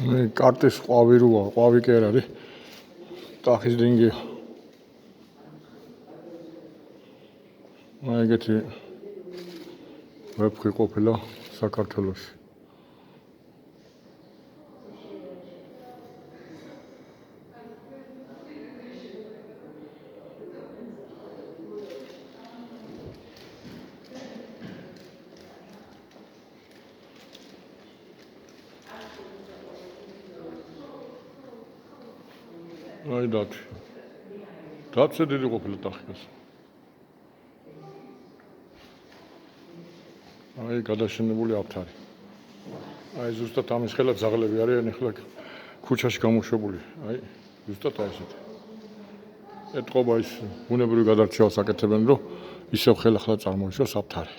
კარტის ყვავი როა, ყვავი კი არ არის. ტახის დინგია. ეგეთი ვეფხვი ყოფილა საქართველოში. აი დათვი დიდი ყოფილა ტახის. აი გადაშენებული აფთარი. აი ზუსტად ამის ხელა ძაღლები არიან ახლა ქუჩაში გამოშვებული. აი ზუსტად აი ესეთი. ეთყობა ის ბუნებრივი გადარჩევას აკეთებენ, რომ ისევ ხელახლა წარმოიშოს აფთარი.